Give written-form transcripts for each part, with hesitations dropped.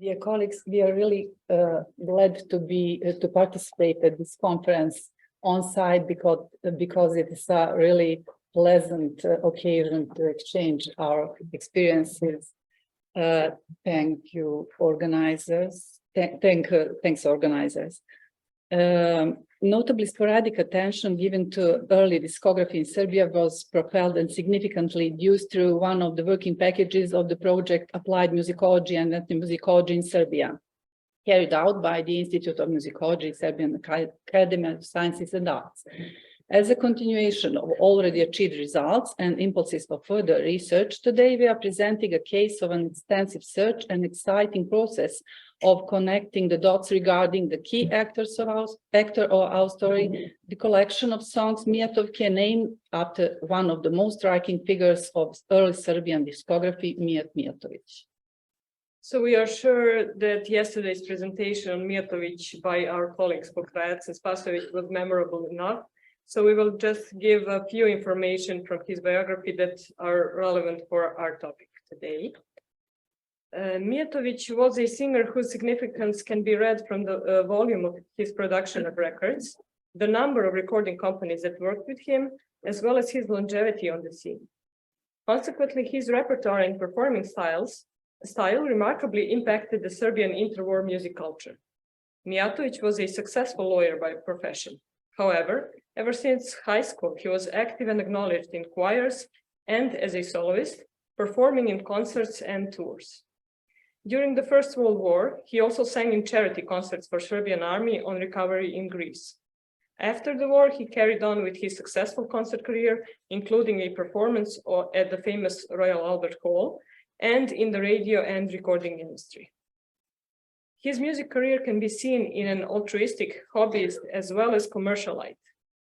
Dear colleagues, we are really glad to participate at this conference on site because it is a really pleasant occasion to exchange our experiences. Thank you, organizers. Thanks, organizers. Notably, sporadic attention given to early discography in Serbia was propelled and significantly used through one of the working packages of the project Applied Musicology and Ethnomusicology in Serbia, carried out by the Institute of Musicology, Serbian Academy of Sciences and Arts. As a continuation of already achieved results and impulses for further research, today we are presenting a case of an extensive search and exciting process of connecting the dots regarding the key actor of our story, the collection of songs Mijatovke, named after one of the most striking figures of early Serbian discography, Mihajlović. So we are sure that yesterday's presentation on Mihajlović by our colleagues Pokrajac and Spasović was memorable enough. So we will just give a few information from his biography that are relevant for our topic today. Mihajlović was a singer whose significance can be read from the volume of his production of records, the number of recording companies that worked with him, as well as his longevity on the scene. Consequently, his repertoire and performing style remarkably impacted the Serbian interwar music culture. Mihajlović was a successful lawyer by profession. However, ever since high school, he was active and acknowledged in choirs and as a soloist, performing in concerts and tours. During the First World War, he also sang in charity concerts for Serbian army on recovery in Greece. After the war, he carried on with his successful concert career, including a performance at the famous Royal Albert Hall and in the radio and recording industry. His music career can be seen in an altruistic, hobbyist, as well as commercial light.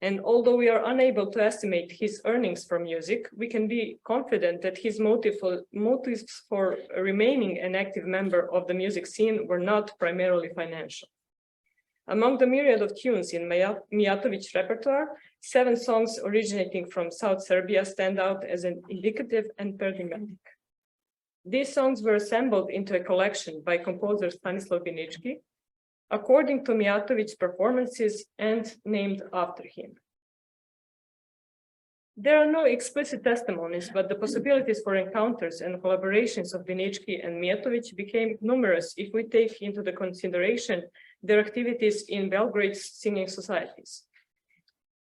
And although we are unable to estimate his earnings from music, we can be confident that his motives for remaining an active member of the music scene were not primarily financial. Among the myriad of tunes in Mihajlović's repertoire, 7 songs originating from South Serbia stand out as an indicative and paradigmatic. These songs were assembled into a collection by composer Stanislav Binički, according to Mihajlović's performances and named after him. There are no explicit testimonies, but the possibilities for encounters and collaborations of Binički and Mihajlović became numerous if we take into the consideration their activities in Belgrade's singing societies.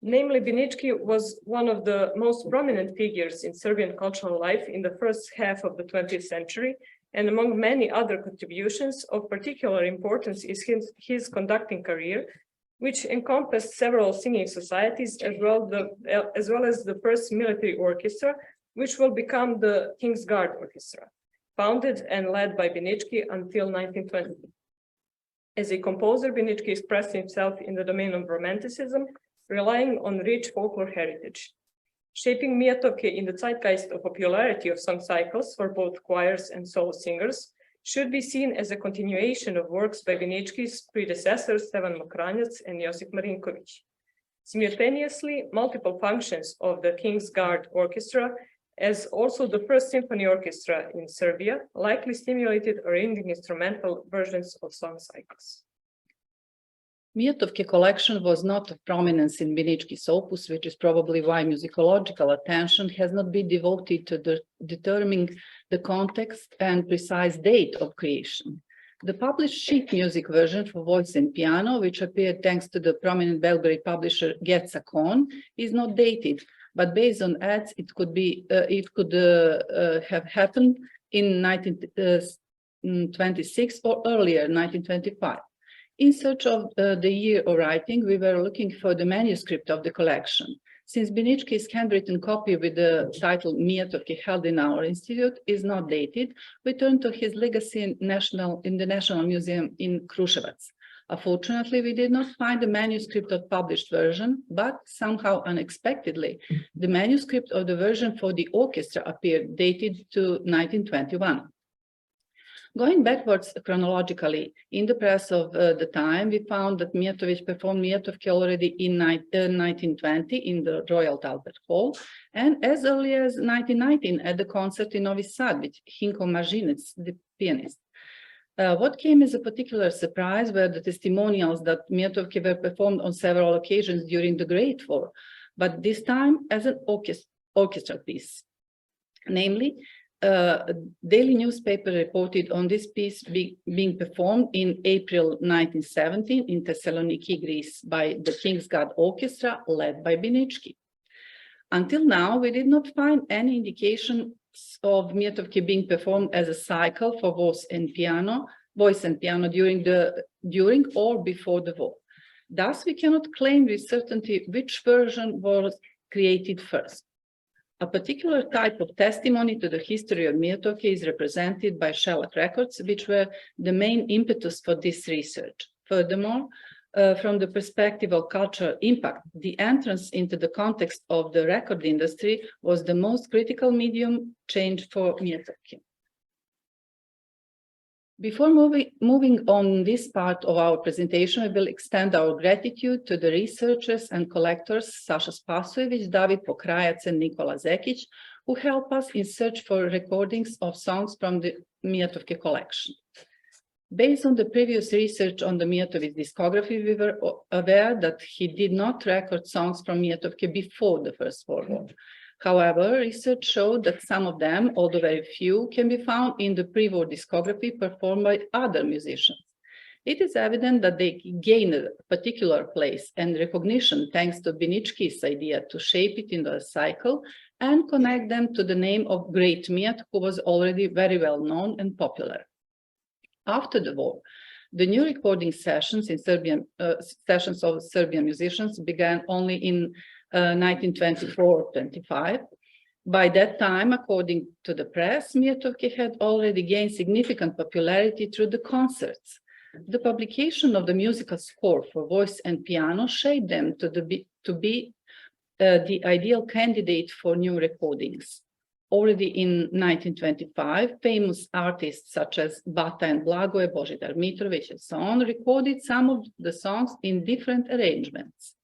Namely, Binički was one of the most prominent figures in Serbian cultural life in the first half of the 20th century, and among many other contributions of particular importance is his conducting career, which encompassed several singing societies as well as the first military orchestra, which will become the King's Guard Orchestra, founded and led by Binički until 1920. As a composer, Binički expressed himself in the domain of romanticism, relying on rich folklore heritage. Shaping Mijatovke in the zeitgeist of popularity of song cycles for both choirs and solo singers should be seen as a continuation of works by Binički's predecessors Stevan Mokranjac and Josip Marinković. Simultaneously, multiple functions of the King's Guard Orchestra, as also the first symphony orchestra in Serbia, likely stimulated arranging instrumental versions of song cycles. Mijatovke collection was not of prominence in Binički's opus, which is probably why musicological attention has not been devoted to determining the context and precise date of creation. The published sheet music version for voice and piano, which appeared thanks to the prominent Belgrade publisher Geca Kon, is not dated, but based on ads, it could have happened in 1926 or earlier, 1925. In search of the year of writing, we were looking for the manuscript of the collection. Since Binički's handwritten copy with the title Mijatovke held in our institute is not dated, we turned to his legacy in the National Museum in Kruševac. Unfortunately, we did not find the manuscript of published version, but somehow unexpectedly, the manuscript of the version for the orchestra appeared dated to 1921. Going backwards chronologically, in the press of the time, we found that Mihajlović performed Mijatovke already in 1920 in the Royal Albert Hall, and as early as 1919 at the concert in Novi Sad with Hinko Mažinec, the pianist. What came as a particular surprise were the testimonials that Mijatovke were performed on several occasions during the Great War, but this time as an orchestral piece. Namely, a daily newspaper reported on this piece being performed in April 1917 in Thessaloniki, Greece, by the King's God Orchestra led by Binički. Until now, we did not find any indication of Mijatovke being performed as a cycle for voice and piano during or before the war. Thus, we cannot claim with certainty which version was created first. A particular type of testimony to the history of Mijatovke is represented by shellac records, which were the main impetus for this research. Furthermore, from the perspective of cultural impact, the entrance into the context of the record industry was the most critical medium change for Mijatovke. Before moving on this part of our presentation, we will extend our gratitude to the researchers and collectors Saša Spasojević, David Pokrajac, and Nikola Zekić, who help us in search for recordings of songs from the Mijatovke collection. Based on the previous research on the Mijatović discography, we were aware that he did not record songs from Mijatovke before the First World War. However, research showed that some of them, although very few, can be found in the pre-war discography performed by other musicians. It is evident that they gained a particular place and recognition thanks to Binički's idea to shape it into a cycle and connect them to the name of Great Mijat, who was already very well known and popular. After the war, the new recording sessions in Serbian sessions of Serbian musicians began only in 1924-25. By that time, according to the press, Mijatovke had already gained significant popularity through the concerts. The publication of the musical score for voice and piano shaped them to be the ideal candidate for new recordings. Already in 1925, famous artists such as Bata and Blagoje, Božidar Mitrović, and so on, recorded some of the songs in different arrangements.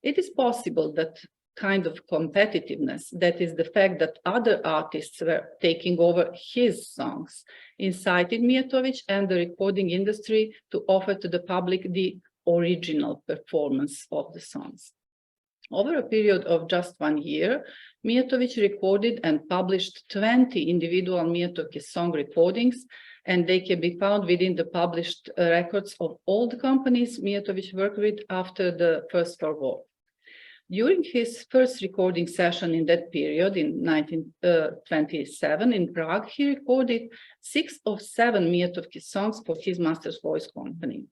It is possible that kind of competitiveness, that is the fact that other artists were taking over his songs, incited Mijatović and the recording industry to offer to the public the original performance of the songs. Over a period of just 1 year, Mijatović recorded and published 20 individual Mijatovke song recordings, and they can be found within the published records of all the companies Mijatović worked with after the First World War. During his first recording session in that period, in 1927 in Prague, he recorded 6 of 7 Mijatovke songs for his master's voice company.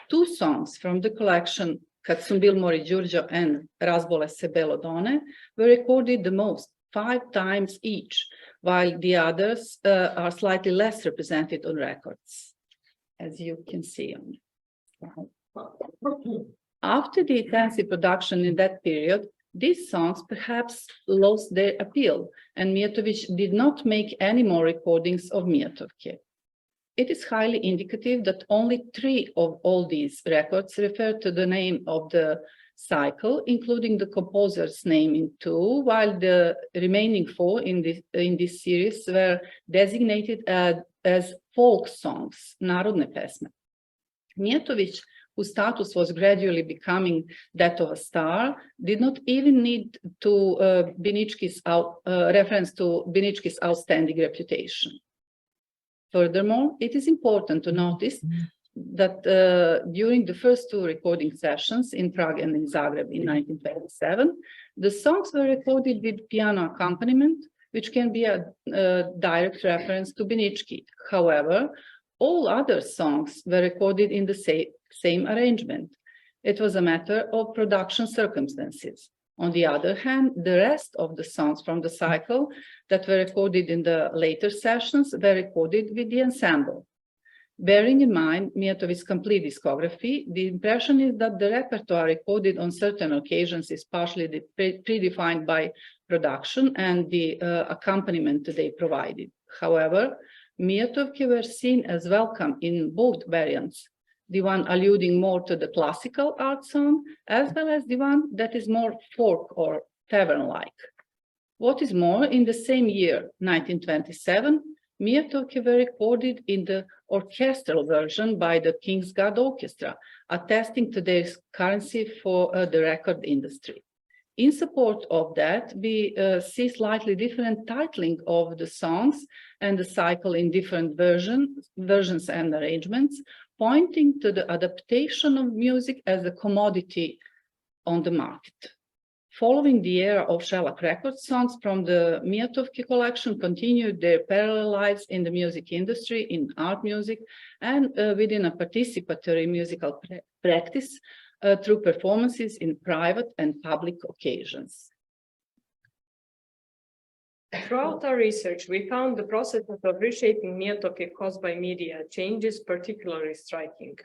2 songs from the collection, Kad sam bil mori Đurđo and Razbole se Belodone, were recorded the most, 5 times each, while the others are slightly less represented on records, as you can see on it. After the intensive production in that period, these songs perhaps lost their appeal, and Mijatović did not make any more recordings of Mijatovke. It is highly indicative that only 3 of all these records refer to the name of the cycle, including the composer's name in 2, while the remaining 4 in this series were designated as folk songs, narodne pesme. Mijatović, whose status was gradually becoming that of a star, did not even need to reference to Binički's outstanding reputation. Furthermore, it is important to notice that during the first 2 recording sessions in Prague and in Zagreb in 1927, the songs were recorded with piano accompaniment, which can be a direct reference to Binički. However, all other songs were recorded in the same arrangement. It was a matter of production circumstances. On the other hand, the rest of the songs from the cycle that were recorded in the later sessions were recorded with the ensemble. Bearing in mind Mijatović's complete discography, the impression is that the repertoire recorded on certain occasions is partially predefined by production and the accompaniment they provided. However, Mijatovke were seen as welcome in both variants, the one alluding more to the classical art song, as well as the one that is more folk or tavern-like. What is more, in the same year, 1927, Mijatovke were recorded in the orchestral version by the King's Guard Orchestra, attesting to their currency for the record industry. In support of that, we see slightly different titling of the songs and the cycle in different versions and arrangements, pointing to the adaptation of music as a commodity on the market. Following the era of shellac record, songs from the Mijatovke collection continued their parallel lives in the music industry, in art music, and within a participatory musical practice through performances in private and public occasions. Throughout our research, we found the process of reshaping Mijatovke caused by media changes particularly striking.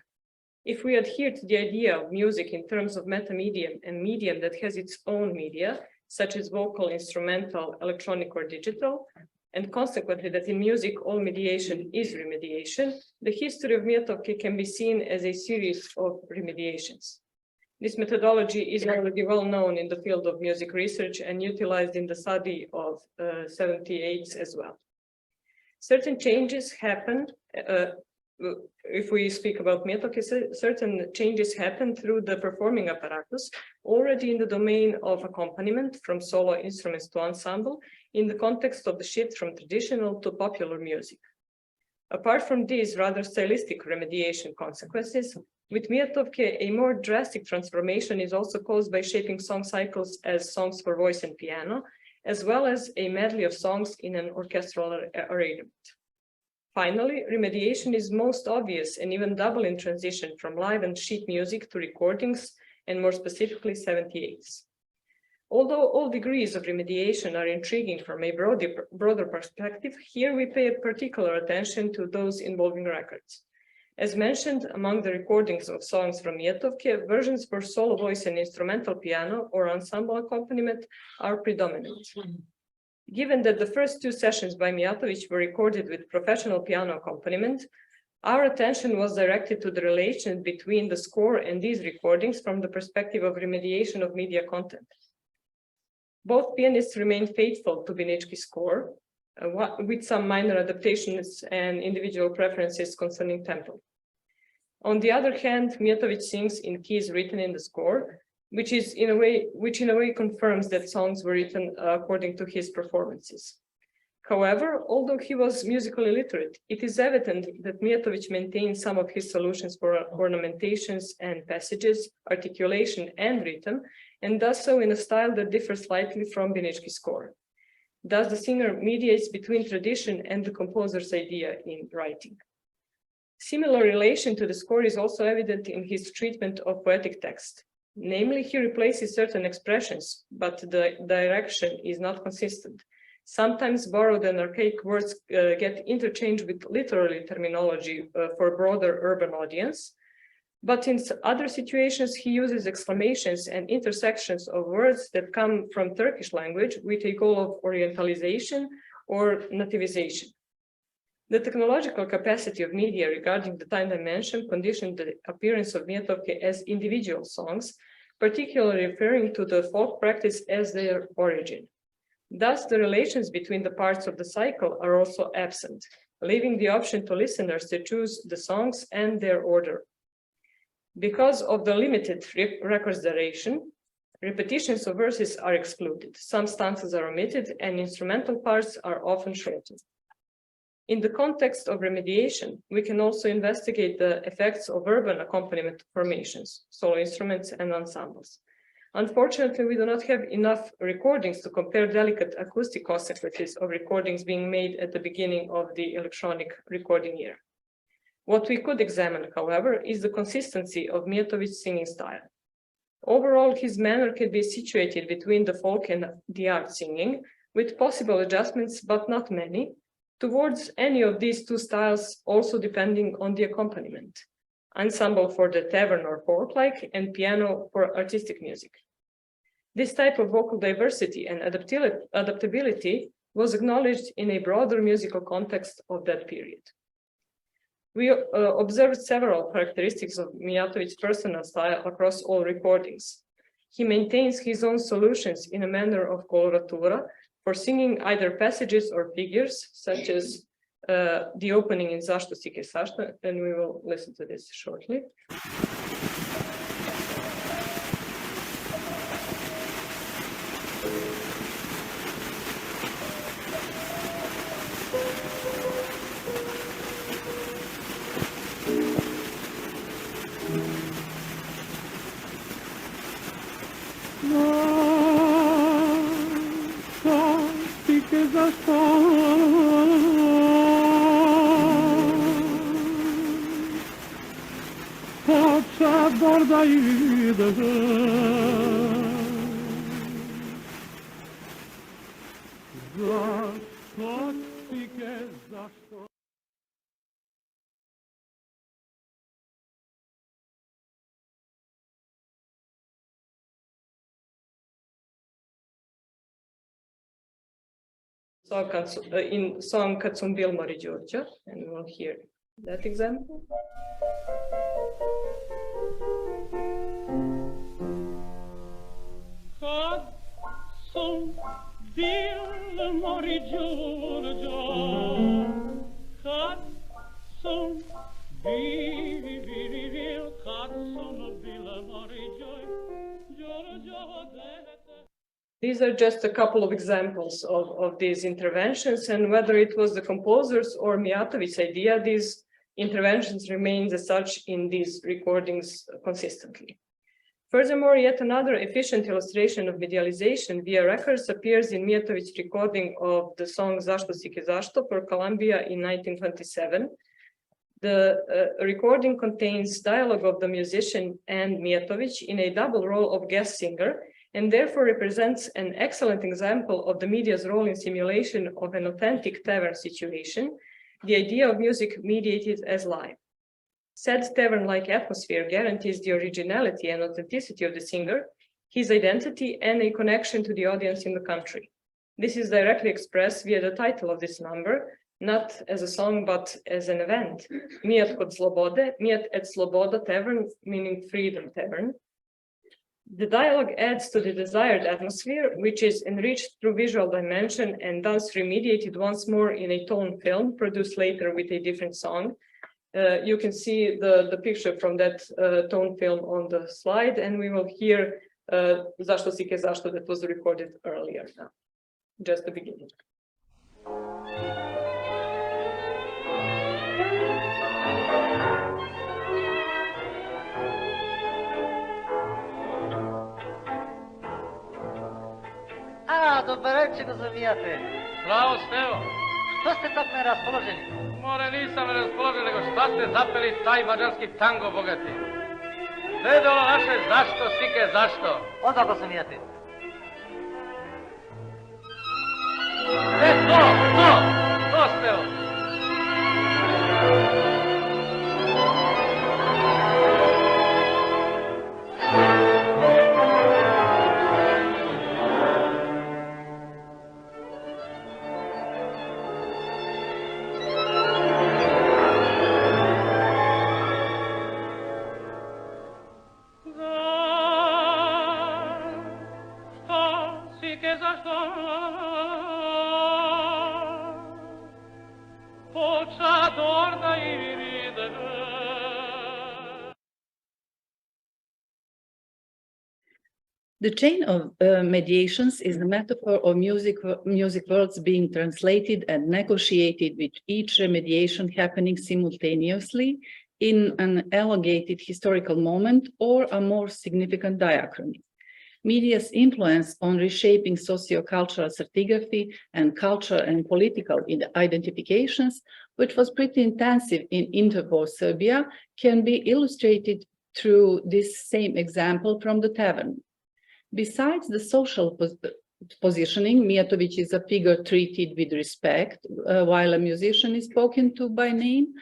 If we adhere to the idea of music in terms of metamedium and medium that has its own media, such as vocal, instrumental, electronic, or digital, and consequently that in music all mediation is remediation, the history of Mijatovke can be seen as a series of remediations. This methodology is already well known in the field of music research and utilized in the study of 78s as well. Certain changes happened, if we speak about Mijatovke, certain changes happen through the performing apparatus already in the domain of accompaniment from solo instruments to ensemble in the context of the shift from traditional to popular music. Apart from these rather stylistic remediation consequences, with Mijatovke, a more drastic transformation is also caused by shaping song cycles as songs for voice and piano, as well as a medley of songs in an orchestral arrangement. Finally, remediation is most obvious and even double in transition from live and sheet music to recordings, and more specifically 78s. Although all degrees of remediation are intriguing from a broader perspective, here we pay particular attention to those involving records. As mentioned, among the recordings of songs from Mijatovke, versions for solo voice and instrumental piano or ensemble accompaniment are predominant. Given that the first two sessions by Mihajlović were recorded with professional piano accompaniment, our attention was directed to the relation between the score and these recordings from the perspective of remediation of media content. Both pianists remained faithful to Binički's score, with some minor adaptations and individual preferences concerning tempo. On the other hand, Mihajlović sings in keys written in the score, which in a way confirms that songs were written according to his performances. However, although he was musically literate, it is evident that Mihajlović maintained some of his solutions for ornamentations and passages, articulation and rhythm, and does so in a style that differs slightly from Binički's score. Thus, the singer mediates between tradition and the composer's idea in writing. Similar relation to the score is also evident in his treatment of poetic text. Namely, he replaces certain expressions, but the direction is not consistent. Sometimes borrowed and archaic words get interchanged with literary terminology for a broader urban audience. But in other situations, he uses exclamations and intersections of words that come from Turkish language with a goal of orientalization or nativization. The technological capacity of media regarding the time dimension conditioned the appearance of Mijatovke as individual songs, particularly referring to the folk practice as their origin. Thus, the relations between the parts of the cycle are also absent, leaving the option to listeners to choose the songs and their order. Because of the limited record's duration, repetitions of verses are excluded, some stanzas are omitted, and instrumental parts are often shortened. In the context of remediation, we can also investigate the effects of urban accompaniment formations, solo instruments, and ensembles. Unfortunately, we do not have enough recordings to compare delicate acoustic consequences of recordings being made at the beginning of the electronic recording era. What we could examine, however, is the consistency of Mijatovic's singing style. Overall, his manner can be situated between the folk and the art singing, with possible adjustments, but not many, towards any of these two styles, also depending on the accompaniment. Ensemble for the tavern or folk-like, and piano for artistic music. This type of vocal diversity and adaptability was acknowledged in a broader musical context of that period. We observed several characteristics of Mijatovic's personal style across all recordings. He maintains his own solutions in a manner of coloratura for singing either passages or figures, such as the opening in Zašto sike zašto, and we will listen to this shortly. In song Kad sam bil mari Đurđa, and we'll hear that example. Kad sam bil mari Đurđa, kad sam bil, kad sam bila mari Đurđa. These are just a couple of examples of these interventions, and whether it was the composer's or Mijatovic's idea, these interventions remain as such in these recordings consistently. Furthermore, yet another efficient illustration of medialization via records appears in Mijatovic's recording of the song Zašto sike zašto for Columbia in 1927. The recording contains dialogue of the musician and Mijatović in a double role of guest singer, and therefore represents an excellent example of the media's role in simulation of an authentic tavern situation, the idea of music mediated as live. Said tavern-like atmosphere guarantees the originality and authenticity of the singer, his identity, and a connection to the audience in the country. This is directly expressed via the title of this number, not as a song, but as an event. Mijat kod slobode, Mijat et sloboda tavern, meaning freedom tavern. The dialogue adds to the desired atmosphere, which is enriched through visual dimension and thus remediated once more in a tone film produced later with a different song. You can see the picture from that tone film on the slide, and we will hear Zašto sike zašto that was recorded earlier now, just the beginning. Dobar večer, gospodine. Bravo, Stevo. Što ste tako neraspoloženi? More, nisam raspoložen, nego šta ste zapeli taj mađarski tango bogati? Dedolo naše, zašto, sike, zašto? Onda, gospodine. To, Stevo. The chain of mediations is the metaphor of music words being translated and negotiated with each remediation happening simultaneously in an elongated historical moment or a more significant diachrony. Media's influence on reshaping socio-cultural stratigraphy and cultural and political identifications, which was pretty intensive in interwar Serbia, can be illustrated through this same example from the tavern. Besides the social positioning, Mijatović is a figure treated with respect, while a musician is spoken to by name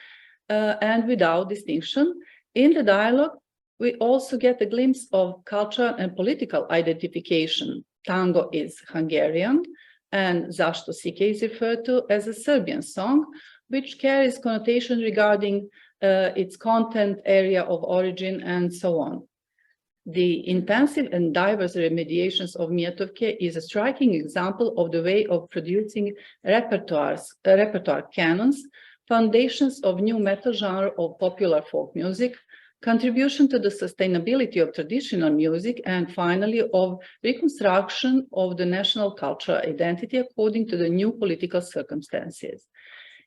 and without distinction. In the dialogue, we also get a glimpse of cultural and political identification. Tango is Hungarian, and Zašto sike is referred to as a Serbian song, which carries connotation regarding its content, area of origin, and so on. The intensive and diverse remediations of Mijatovke is a striking example of the way of producing repertoire canons, foundations of new metal genre of popular folk music, contribution to the sustainability of traditional music, and finally of reconstruction of the national cultural identity according to the new political circumstances.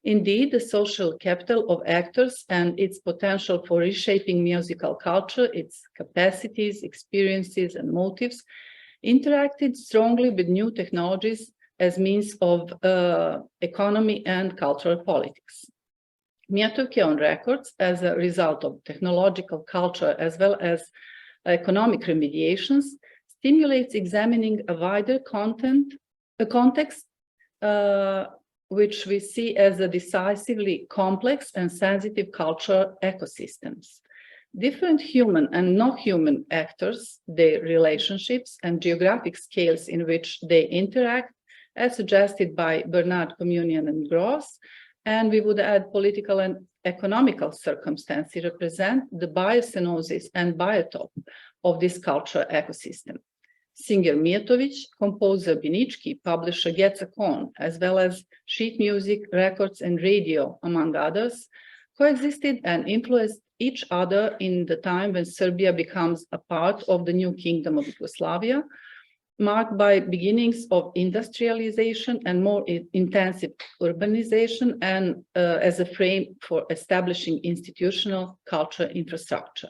Indeed, the social capital of actors and its potential for reshaping musical culture, its capacities, experiences, and motives interacted strongly with new technologies as means of economy and cultural politics. Mijatovke on records, as a result of technological culture as well as economic remediations, stimulates examining a wider context which we see as a decisively complex and sensitive cultural ecosystems. Different human and non-human actors, their relationships and geographic scales in which they interact, as suggested by Bernard, Communion, and Gross, and we would add political and economical circumstances, represent the biocenosis and biotope of this cultural ecosystem. Singer Mijatović, composer Binički, publisher Gecakon, as well as sheet music, records, and radio, among others, coexisted and influenced each other in the time when Serbia becomes a part of the new kingdom of Yugoslavia, marked by beginnings of industrialization and more intensive urbanization, and as a frame for establishing institutional cultural infrastructure.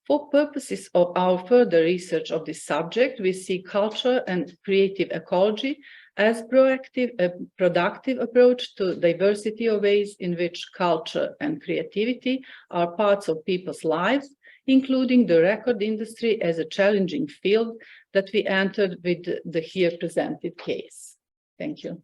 For purposes of our further research of this subject, we see culture and creative ecology as proactive, a productive approach to diversity of ways in which culture and creativity are parts of people's lives, including the record industry as a challenging field that we entered with the here presented case. Thank you.